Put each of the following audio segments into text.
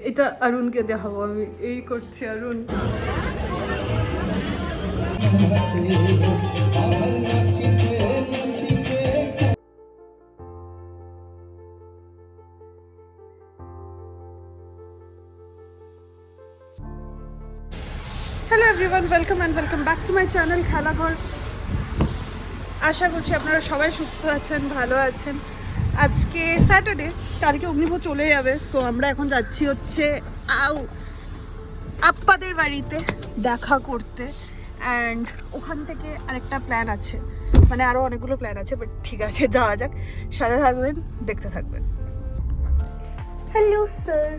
এটা অরুণকে দেখাবো আমি, এই করছি Arun. Hello everyone, welcome back to my channel Khelaghar. আশা করছি আপনারা সবাই সুস্থ আছেন, ভালো আছেন। আজকে স্যাটারডে, কালকে অগ্নিভ চলে যাবে। সো আমরা এখন যাচ্ছি হচ্ছে আপ্পাদের বাড়িতে দেখা করতে। অ্যান্ড ওখান থেকে আরেকটা প্ল্যান আছে, মানে আরও অনেকগুলো প্ল্যান আছে, বাট ঠিক আছে যাওয়া যাক। সাথে থাকবেন, দেখতে থাকবেন। হ্যালো স্যার,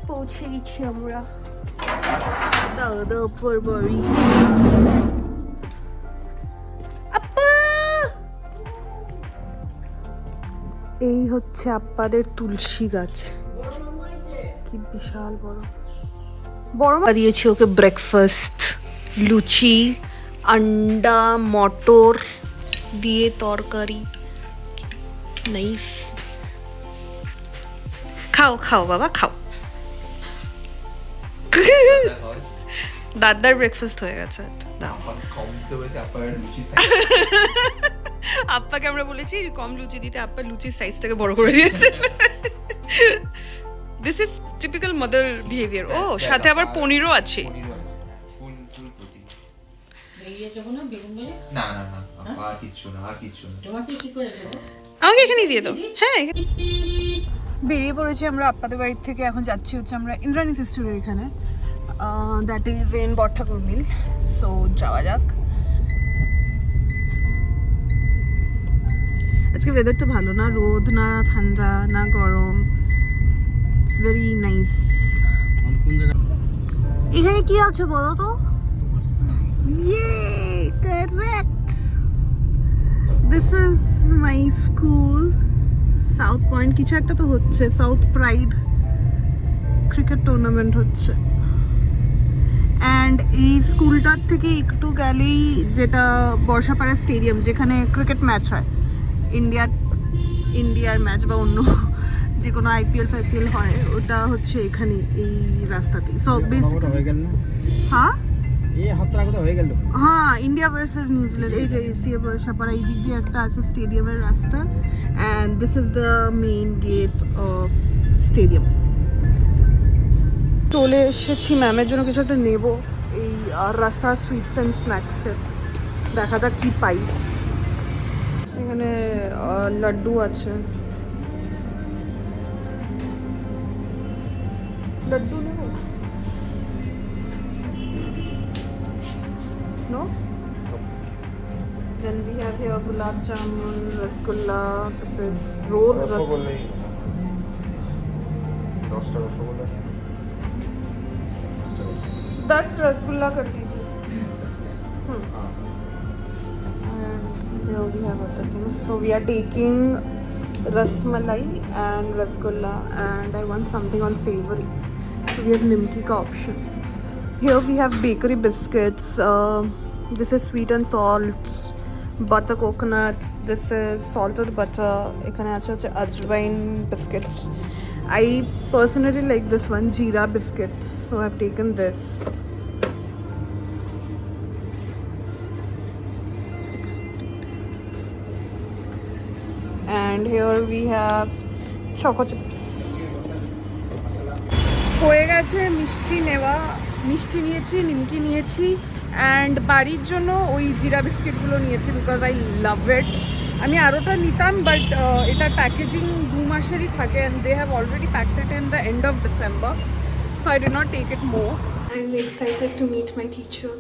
পৌঁছে গেছি আমরা দাদাপুর বাড়ি। এই হচ্ছে আপ্পাদের তুলসী গাছ, কি বিশাল বড় বড়। দিয়েছি ওকে ব্রেকফাস্ট, লুচি, আন্ডা, মটর দিয়ে তরকারি। নাইস, খাও খাও বাবা খাও। দাদার ব্রেকফাস্ট হয়ে গেছে। আপ্পাকে আমরা বলেছি কম লুচি দিতে, আপ্পা লুচির সাইজ থেকে বড় করে দিয়েছে। This is typical mother behaviour. ও সাথে আবার পনিরও আছে। আমাকে এখানেই দিয়ে দাও। হ্যাঁ, বেরিয়ে পড়েছি আমরা আপ্পাদের বাড়ি থেকে। এখন যাচ্ছি হচ্ছে আমরা ইন্দ্রাণী সিস্টারের এখানে, that is in Botthakur meal. So যাওয়া যাক। আজকে ওয়েদারটা ভালো, না রোদ না ঠান্ডা না গরম, ইটস ভেরি নাইস। এখানে কি আছে বলো তো? ইয়ে correct, this is my school, south point. কিছু একটা তো হচ্ছে, সাউথ প্রাইড ক্রিকেট টুর্নামেন্ট হচ্ছে। অ্যান্ড এই স্কুলটার থেকে একটু গেলেই যেটা বর্ষাপাড়া স্টেডিয়াম, যেখানে ক্রিকেট ম্যাচ হয়, ইন্ডিয়ার ম্যাচ বা অন্য যে কোনো আইপিএল ফাইপিএল হয়, ওটা হচ্ছে এখানে এই রাস্তাতেই। সো হ্যাঁ হ্যাঁ, ইন্ডিয়া ভার্সেস নিউজিল্যান্ড। এই যে এসিএ বর্ষাপাড়া, এই দিক দিয়ে একটা আছে স্টেডিয়ামের রাস্তা। And this is the main gate of stadium. চলে এসেছি, ম্যামের জন্য কিছু একটা নেবো, এই রাসা সুইটস অ্যান্ড স্ন্যাক্সের। দেখা যাক কি পাই। এখানে লাড্ডু আছে, লাড্ডু নেব? No? Then we have here gulab jamun, rasgulla, this is rose rasgulla. 10 rasgulla कर दीजिए। And here we have other things. So we are taking rasmalai and rasgulla, and I want something on savory. So we have nimki ka options. Here we have bakery biscuits. This is sweet and salt, butter coconut. This is salted butter. এখানে আছে হচ্ছে ajwain biscuits. I personally like this one, jeera biscuits. So I've taken this. 60. And here we have choco chips. হয়ে গেছে মিষ্টি নেওয়া, মিষ্টি নিয়েছি, নিমকি নিয়েছি, অ্যান্ড বাড়ির জন্য ওই জিরা বিস্কিটগুলো নিয়েছি বিকজ আই লাভ ইট। আমি আরোটা নিতাম, বাট এটার প্যাকেজিং 2 মাসেরই থাকে, and they have already packed it in the end of December, so I did not take it more. I am excited to meet my teacher.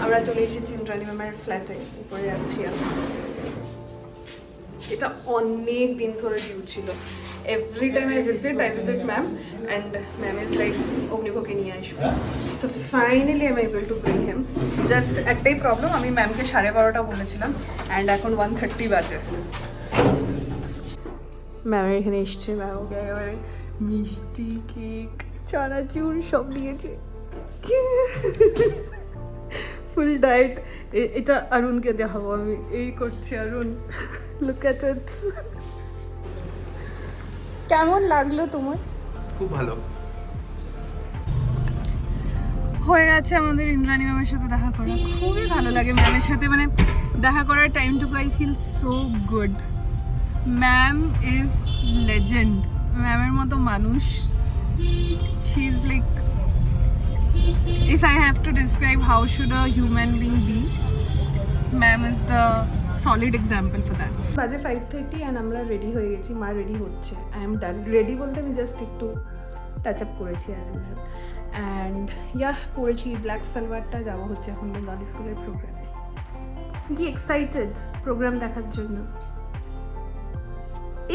আমরা চলে এসেছি ইন্দ্রাণী ম্যামের ফ্ল্যাটে, উপরে যাচ্ছি। এটা অনেক দিন ধরে ডিউ ছিল। Every time I visit ma'am, and ma'am is like, Ognibhoke niye aisho. So finally I'm able to bring him. Just একটাই প্রবলেম, আমি ম্যামকে 12:30টা বলেছিলাম, অ্যান্ড এখন 1:30 বাজে। ম্যামের এখানে এসছে, ম্যাম ওকে একেবারে মিষ্টি, কেক, চানাচুর সব নিয়েছে, ফুল ডায়েট। এটা অরুণকে দেখাবো আমি, এই করছি অরুণ। লুক এট ইট। কেমন লাগলো তোমার? খুব ভালো। হয়ে গেছে আমাদের ইন্দ্রাণী ম্যামের সাথে দেখা করা। খুবই ভালো লাগে ম্যামের সাথে, মানে দেখা করার টাইমটুকু I feel so good. Ma'am is legend. ম্যামের মতো মানুষ, she is like, if I have to describe how should a human being be, ma'am is the solid example for that. বাজে 5:30 and আমরা রেডি হয়ে গেছি, মা রেডি হচ্ছে, I am done. Ready বলতে আমি জাস্ট একটু টাচ আপ করেছি অ্যাজ ইউজুয়াল, অ্যান্ড পরেছি ব্ল্যাক সালোয়ারটা। যাওয়া হচ্ছে এখন বেঙ্গলি স্কুলের প্রোগ্রামে। কি এক্সাইটেড প্রোগ্রাম দেখার জন্য?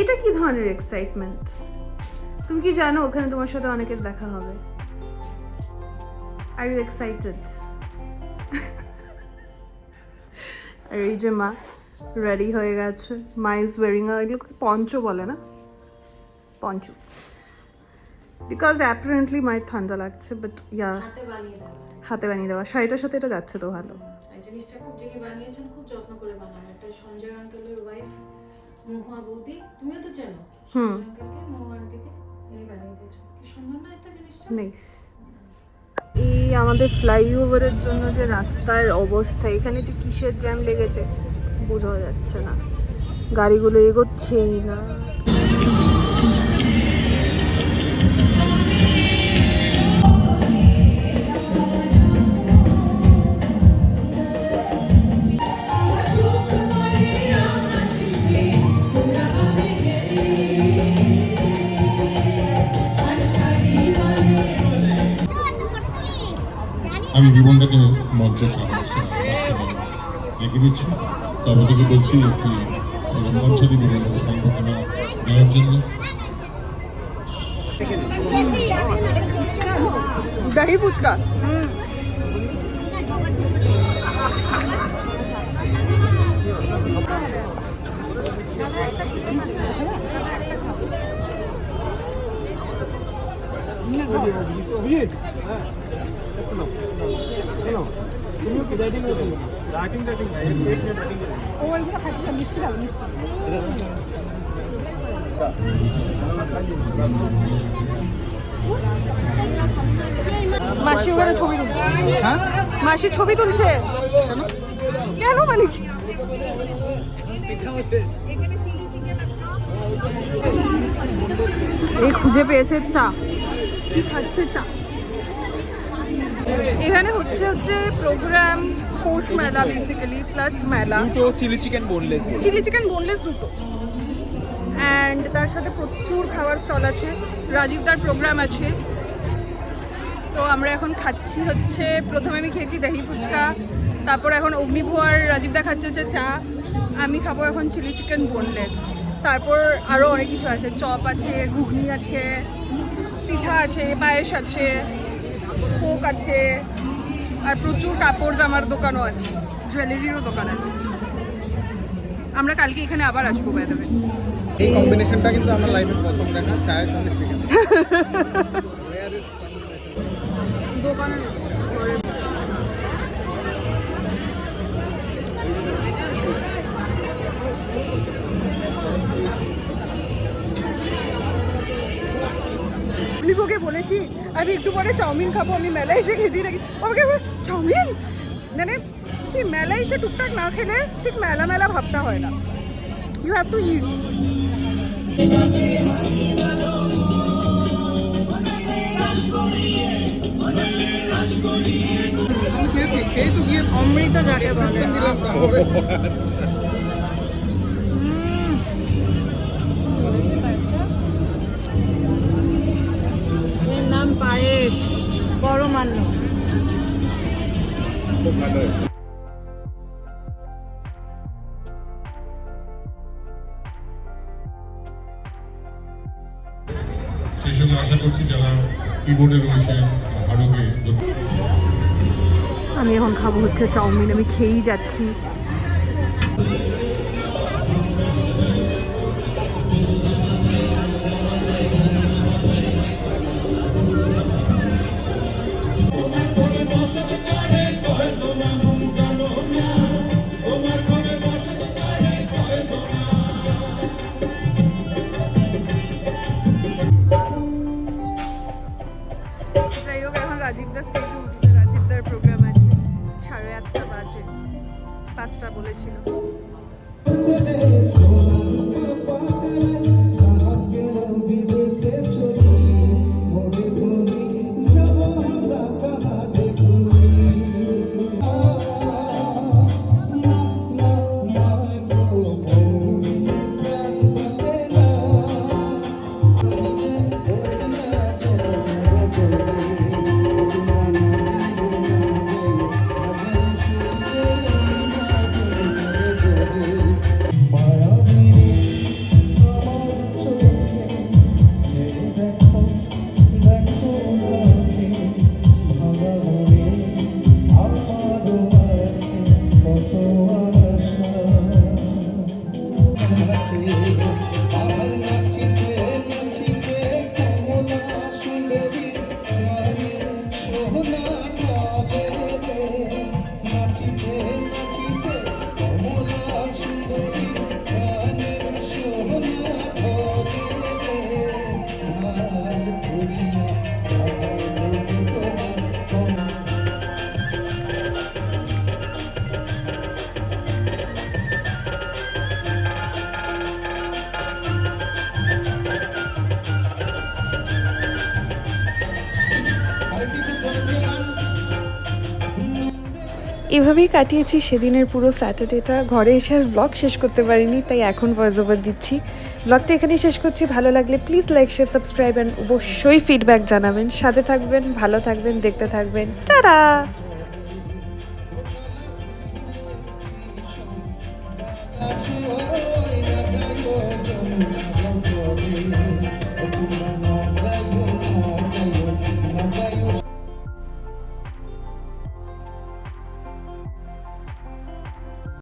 এটা কি ধরনের এক্সাইটমেন্ট? তুমি কি জানো ওখানে তোমার সাথে অনেকের দেখা হবে? Are you excited? আর এই যে মা রেডি হয়ে গেছে। মা ইজ ওয়ারিং এগুলো পঞ্চ বলে না, পঞ্চ, বিকজ অ্যাপারেন্টলি মায়ের ঠান্ডা লাগছে, বাট ইয়া হাতে বানিয়ে দেওয়া। শাড়িটার সাথে এটা যাচ্ছে তো ভালো। এই জিনিসটা খুব যিনি বানিয়েছেন খুব যত্ন করে বানানো। এটা সঞ্জয় আঙ্কেলের ওয়াইফ মহুয়া বৌদি, তুমিও তো চেনো সঞ্জয় আঙ্কেলকে, মহুয়া আন্টিকে, উনি বানিয়ে দিয়েছেন। কি সুন্দর না এটা জিনিসটা? নাইস। এই আমাদের ফ্লাইওভারের জন্য যে রাস্তার অবস্থা, এখানে যে কিসের জ্যাম লেগেছে বোঝা যাচ্ছে না, গাড়িগুলো এগোচ্ছেই না। আমি জীবনটাকে মঞ্চের সামনে রেখে দিচ্ছি। তবে থেকে বলছি একটি মঞ্চের সম্ভাবনা দেওয়ার জন্য। দহি ফুচকা মাসি ওখানে ছবি তুলছে। মাসি ছবি তুলছে কেন? মানে কি এই খুঁজে পেয়েছে চা, খাচ্ছে চা। এখানে হচ্ছে প্রোগ্রাম, পৌষ মেলা বেসিক্যালি, প্লাস মেলা। দুটো চিলি চিকেন বোনলেস দুটো, অ্যান্ড তার সাথে প্রচুর খাবার স্টল আছে। রাজীবদার প্রোগ্রাম আছে, তো আমরা এখন খাচ্ছি হচ্ছে, প্রথমে আমি খেয়েছি দহি ফুচকা, তারপর এখন অগ্নিভোয়ার রাজীবদা খাচ্ছে হচ্ছে চা, আমি খাবো এখন চিলি চিকেন বোনলেস। তারপর আরও অনেক কিছু আছে, চপ আছে, ঘুগনি আছে, পিঠা আছে, পায়েস আছে, কোক আছে, আর প্রচুর কাপড় জামার দোকানও আছে, জুয়েলারিরও দোকান আছে। আমরা কালকে এখানে আবার আসবো বাই দ্য ওয়ে। এই কম্বিনেশনটা কিন্তু আমার লাইফে প্রথম দেখা, চায়ের সঙ্গে চিকেন। দোকানে ওকে বলেছি আমি একটু পরে চাউমিন খাবো, আমি মেলায় এসে খেতে থাকি। আমাকে চাউমিন, মানে তুই মেলায় এসে টুকটাক না খেলে ঠিক মেলা মেলা ভাবতে হয় না, ইউ হ্যাভ টু ইট। অমৃত যাকে বলে, এর নাম পায়েস, বড় মান্য। সেই সঙ্গে আশা করছি যারা কিবোর্ডে রয়েছেন আরোহী। আমি এখন খাবো হচ্ছে চাউমিন, আমি খেয়েই যাচ্ছি। এভাবেই কাটিয়েছি সেদিনের পুরো স্যাটারডেটা। ঘরে এসে আর ব্লগ শেষ করতে পারিনি, তাই এখন ভয়েস ওভার দিচ্ছি। ব্লগটা এখানেই শেষ করছি। ভালো লাগলে please like share subscribe and অবশ্যই ফিডব্যাক জানাবেন। সাথে থাকবেন, ভালো থাকবেন, দেখতে থাকবেন। টাটা। না